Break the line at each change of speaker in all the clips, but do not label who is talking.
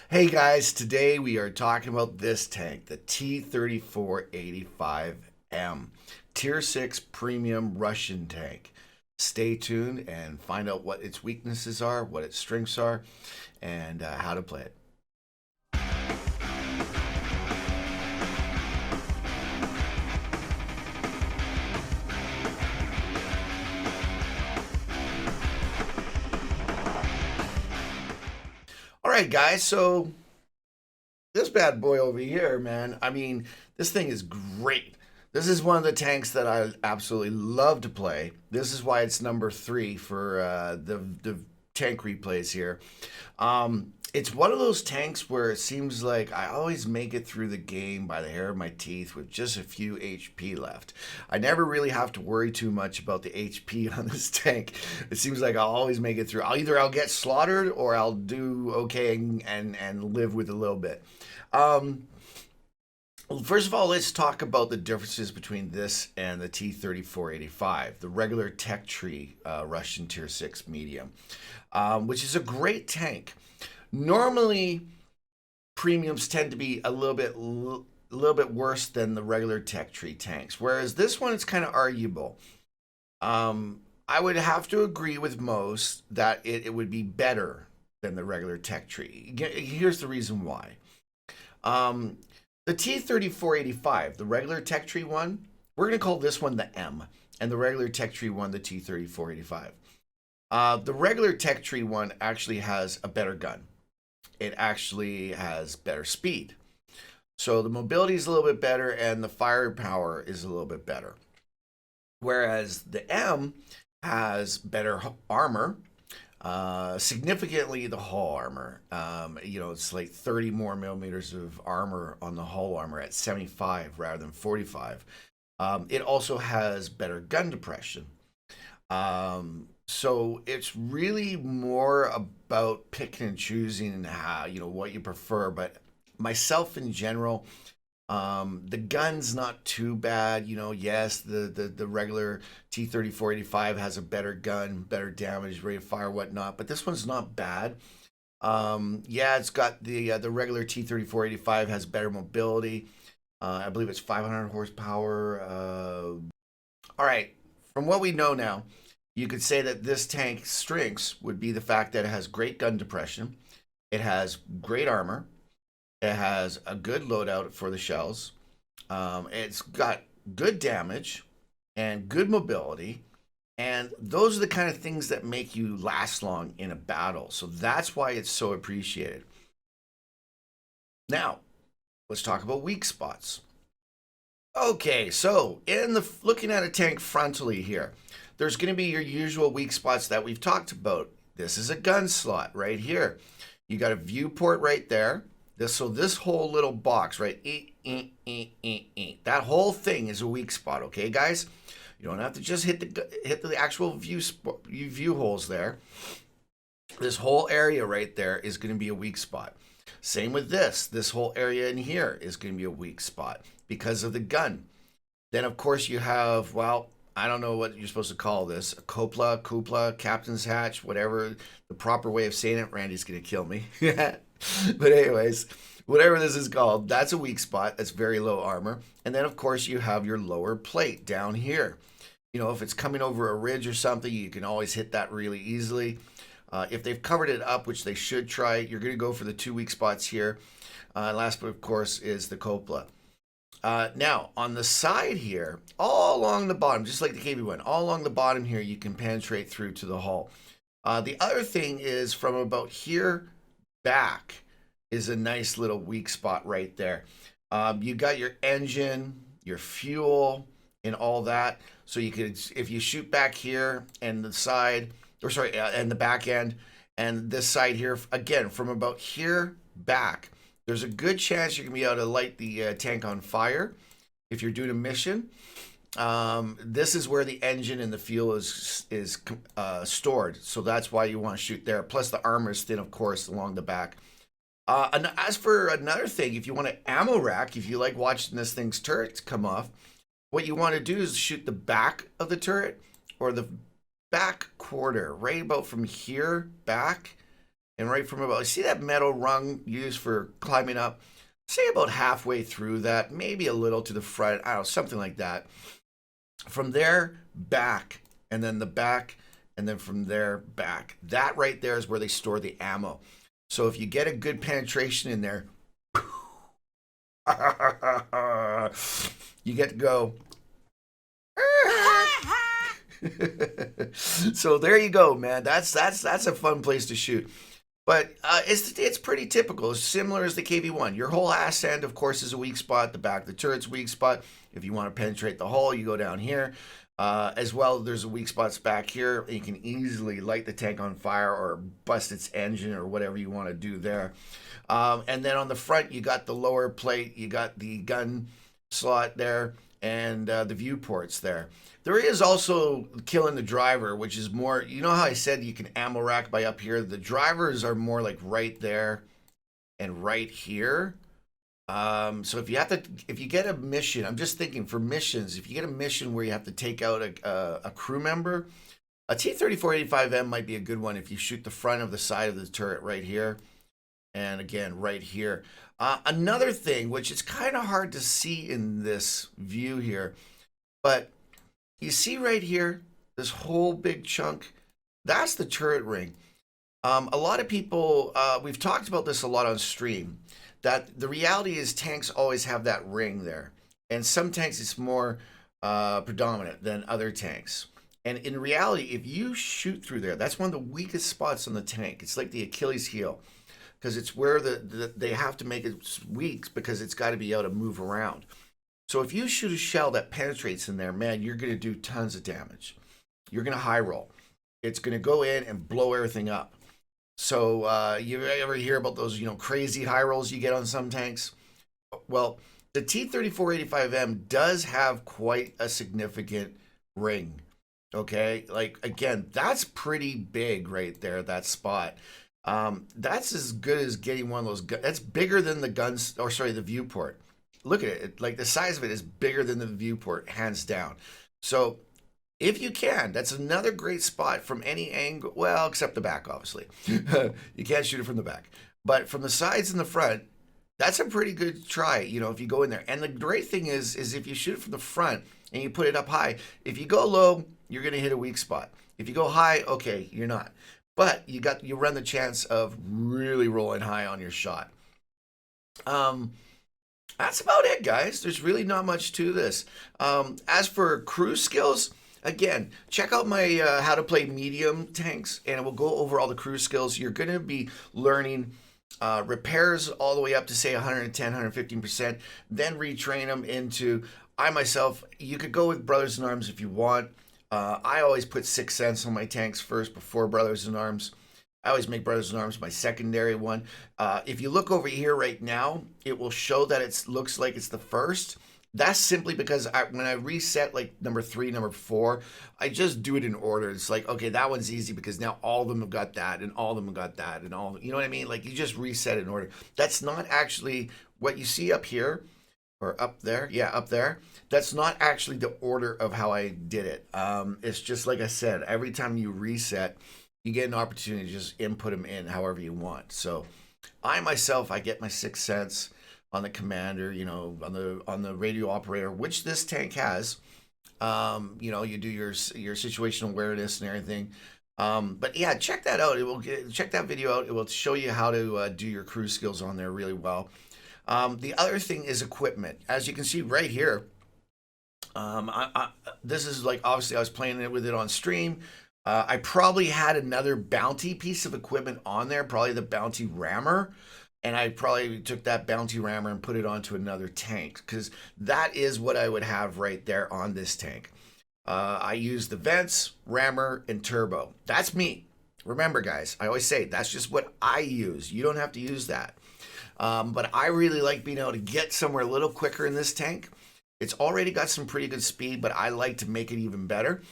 Hey guys, today we are talking about this tank, the T-3485M, Tier 6 Premium Russian tank. Stay tuned and find out what its weaknesses are, what its strengths are, and how to play it. All right, guys, so this bad boy over here, man, I mean, this thing is great. This is one of the tanks that I absolutely love to play. This is why it's number 3 for the tank replays here. It's one of those tanks where it seems like I always make it through the game by the hair of my teeth with just a few HP left. I never really have to worry too much about the HP on this tank. It seems like I'll always make it through. I'll get slaughtered or I'll do okay and live with a little bit. Um, well, first of all, let's talk about the differences between this and the T-3485, the regular Tech Tree Russian Tier 6 medium, which is a great tank. Normally, premiums tend to be a little bit worse than the regular Tech Tree tanks, whereas this one is kind of arguable. I would have to agree with most that it would be better than the regular Tech Tree. Here's the reason why. Um, the T-3485, the regular Tech Tree one, we're going to call this one the M, and the regular Tech Tree one the T-3485. The regular Tech Tree one actually has a better gun. It actually has better speed. So the mobility is a little bit better and the firepower is a little bit better. Whereas the M has better armor, significantly the hull armor. It's like 30 more millimeters of armor on the hull armor at 75 rather than 45. It also has better gun depression. So it's really more about picking and choosing how, what you prefer. But myself in general, the gun's not too bad. Yes, the regular T-3485 has a better gun, better damage, rate of fire, whatnot. But this one's not bad. Yeah, it's got the regular T-3485 has better mobility. I believe it's 500 horsepower. All right, from what we know now, you could say that this tank's strengths would be the fact that it has great gun depression, it has great armor, it has a good loadout for the shells, it's got good damage and good mobility, and those are the kind of things that make you last long in a battle. So that's why it's so appreciated. Now, let's talk about weak spots. Okay, so in the looking at a tank frontally here, there's going to be your usual weak spots that we've talked about. This is a gun slot right here. You got a viewport right there. This whole little box, right? That whole thing is a weak spot. Okay, guys, you don't have to just hit the actual view holes there. This whole area right there is going to be a weak spot. Same with this. This whole area in here is going to be a weak spot because of the gun. Then, of course, you have, well, I don't know what you're supposed to call this, a cupola, captain's hatch, whatever the proper way of saying it. Randy's going to kill me. But anyways, whatever this is called, that's a weak spot. That's very low armor. And then, of course, you have your lower plate down here. If it's coming over a ridge or something, you can always hit that really easily. If they've covered it up, which they should try, you're going to go for the 2 weak spots here. Last but of course is the cupola. Now, on the side here, all along the bottom, just like the KB one, all along the bottom here, you can penetrate through to the hull. The other thing is from about here back is a nice little weak spot right there. You got your engine, your fuel, and all that. So you could, if you shoot back here and the side, or sorry, and the back end, and this side here, again, from about here back, there's a good chance you're going to be able to light the tank on fire if you're doing a mission. This is where the engine and the fuel is stored, so that's why you want to shoot there. Plus, the armor is thin, of course, along the back. And as for another thing, if you want an ammo rack, if you like watching this thing's turret come off, what you want to do is shoot the back of the turret or the back quarter, right about from here back. And right from about, see that metal rung used for climbing up? Say about halfway through that, maybe a little to the front, I don't know, something like that. From there, back, and then the back, and then from there, back. That right there is where they store the ammo. So if you get a good penetration in there, you get to go. So there you go, man. That's a fun place to shoot. But it's pretty typical. It's similar as the KV-1. Your whole ass end, of course, is a weak spot. The back of the turret's a weak spot. If you want to penetrate the hull, you go down here. As well, there's a weak spots back here. You can easily light the tank on fire or bust its engine or whatever you want to do there. And then on the front, you got the lower plate. You got the gun slot there and the viewports there. There is also killing the driver, which is more, you know how I said you can ammo rack by up here? The drivers are more like right there and right here. So if you get a mission, I'm just thinking for missions, if you get a mission where you have to take out a crew member, a T-3485M might be a good one if you shoot the front of the side of the turret right here. And again, right here. Another thing, which is kind of hard to see in this view here, but you see right here, this whole big chunk, that's the turret ring. A lot of people, we've talked about this a lot on stream, that the reality is tanks always have that ring there. And some tanks it's more predominant than other tanks. And in reality, if you shoot through there, that's one of the weakest spots on the tank. It's like the Achilles heel, because it's where they have to make it weak because it's got to be able to move around. So if you shoot a shell that penetrates in there, man, you're going to do tons of damage. You're going to high roll. It's going to go in and blow everything up. So you ever hear about those, crazy high rolls you get on some tanks? Well, the T-3485M does have quite a significant ring. Okay, like again, that's pretty big right there, that spot. That's as good as getting one of those. That's bigger than the guns, or sorry, the viewport. Look at it. Like the size of it is bigger than the viewport, hands down. So if you can, that's another great spot from any angle. Well, except the back, obviously. You can't shoot it from the back. But from the sides and the front, that's a pretty good try, if you go in there. And the great thing is if you shoot it from the front and you put it up high, if you go low, you're going to hit a weak spot. If you go high, okay, you're not. But you run the chance of really rolling high on your shot. That's about it, guys. There's really not much to this. As for cruise skills, again, check out my how to play medium tanks, and we'll go over all the cruise skills. You're going to be learning repairs all the way up to, say, 110, 115%, then retrain them into, you could go with Brothers in Arms if you want. I always put 6 cents on my tanks first before Brothers in Arms. I always make Brothers in Arms my secondary one. If you look over here right now, it will show that it looks like it's the first. That's simply because when I reset like number 3, number 4, I just do it in order. It's like, okay, that one's easy because now all of them have got that and all of them have got that and all, you know what I mean? Like you just reset it in order. That's not actually what you see up here or up there. Yeah, up there. That's not actually the order of how I did it. It's just like I said, every time you reset, you get an opportunity to just input them in however you want. So I get my 6 cents on the commander, on the radio operator, which this tank has. You do your situational awareness and everything. But yeah, check that out. Check that video out. It will show you how to do your cruise skills on there really well. The other thing is equipment. As you can see right here, this is like, obviously I was playing with it on stream. I probably had another bounty piece of equipment on there, probably the bounty rammer. And I probably took that bounty rammer and put it onto another tank because that is what I would have right there on this tank. I use the vents, rammer, and turbo. That's me. Remember, guys, I always say that's just what I use. You don't have to use that. But I really like being able to get somewhere a little quicker in this tank. It's already got some pretty good speed, but I like to make it even better.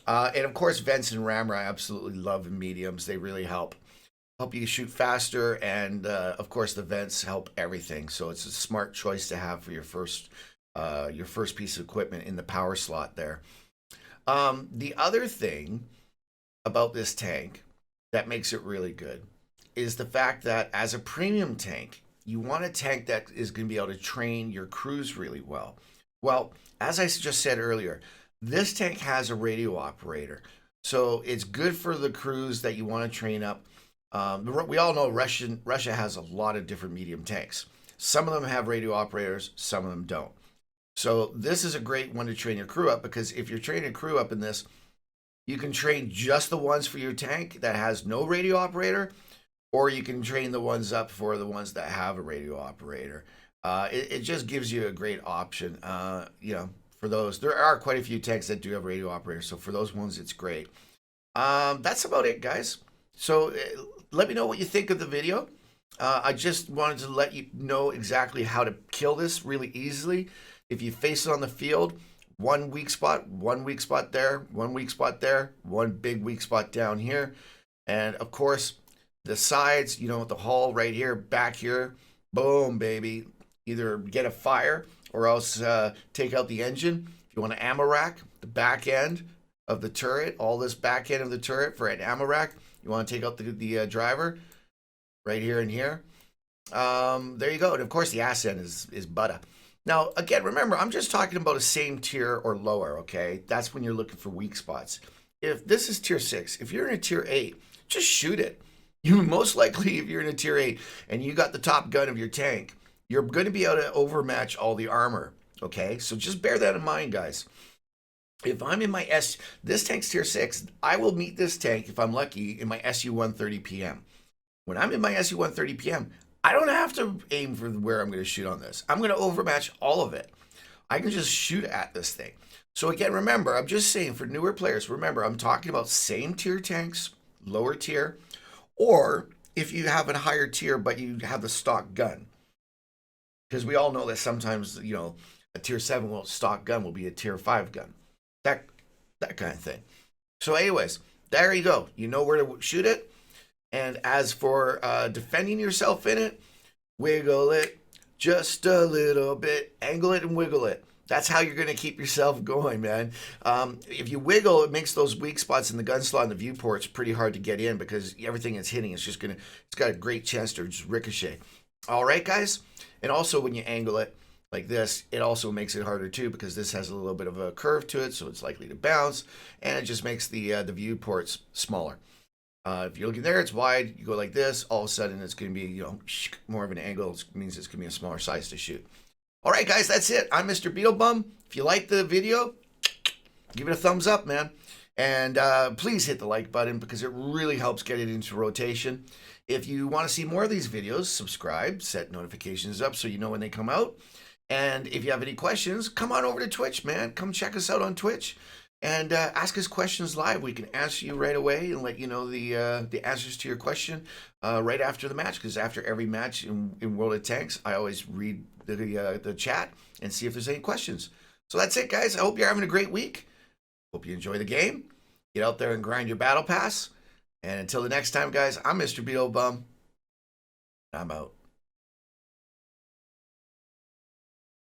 And of course, vents and rammer, I absolutely love in mediums. They really help you shoot faster. And of course, the vents help everything. So it's a smart choice to have for your first piece of equipment in the power slot there. The other thing about this tank that makes it really good is the fact that as a premium tank, you want a tank that is going to be able to train your crews really well. Well, as I just said earlier, this tank has a radio operator. So it's good for the crews that you want to train up. We all know Russia has a lot of different medium tanks. Some of them have radio operators, some of them don't. So this is a great one to train your crew up, because if you're training a crew up in this, you can train just the ones for your tank that has no radio operator, or you can train the ones up for the ones that have a radio operator. It just gives you a great option. For those, there are quite a few tanks that do have radio operators, so for those ones, it's great. That's about it, guys. So let me know what you think of the video. I just wanted to let you know exactly how to kill this really easily. If you face it on the field, one weak spot there, one weak spot there, one big weak spot down here. And of course, the sides, the hull right here, back here, boom, baby. Either get a fire or else take out the engine. If you want an ammo rack, the back end of the turret, all this back end of the turret for an ammo rack, you want to take out the driver right here and here. There you go. And of course, the ass end is butter. Now, again, remember, I'm just talking about a same tier or lower, okay? That's when you're looking for weak spots. If this is tier 6, if you're in a tier 8, just shoot it. You most likely, if you're in a tier 8 and you got the top gun of your tank, you're going to be able to overmatch all the armor, okay? So just bear that in mind, guys. If I'm in my this tank's tier 6, I will meet this tank, if I'm lucky, in my SU-130 PM. When I'm in my SU-130 PM, I don't have to aim for where I'm going to shoot on this. I'm going to overmatch all of it. I can just shoot at this thing. So again, remember, I'm just saying for newer players, remember, I'm talking about same tier tanks, lower tier, or if you have a higher tier but you have the stock gun. Because we all know that sometimes, a tier 7 stock gun will be a tier 5 gun. That kind of thing. So anyways, there you go. You know where to shoot it. And as for defending yourself in it, wiggle it just a little bit, angle it and wiggle it. That's how you're going to keep yourself going, man. If you wiggle, it makes those weak spots in the gun slot and the viewports pretty hard to get in, because everything it's hitting is it's got a great chance to just ricochet. All right, guys? And also when you angle it like this, it also makes it harder too, because this has a little bit of a curve to it, so it's likely to bounce, and it just makes the viewports smaller. If you're looking there, it's wide. You go like this, all of a sudden it's going to be, more of an angle. It means it's going to be a smaller size to shoot. All right, guys, that's it. I'm Mr. BeetleBum. If you like the video, give it a thumbs up, man. And please hit the like button, because it really helps get it into rotation. If you want to see more of these videos, subscribe, set notifications up so you know when they come out. And if you have any questions, come on over to Twitch, man. Come check us out on Twitch. And ask us questions live. We can answer you right away and let you know the answers to your question right after the match. Because after every match in World of Tanks, I always read the chat and see if there's any questions. So that's it, guys. I hope you're having a great week. Hope you enjoy the game. Get out there and grind your battle pass. And until the next time, guys, I'm Mr. BeetleBum. I'm out.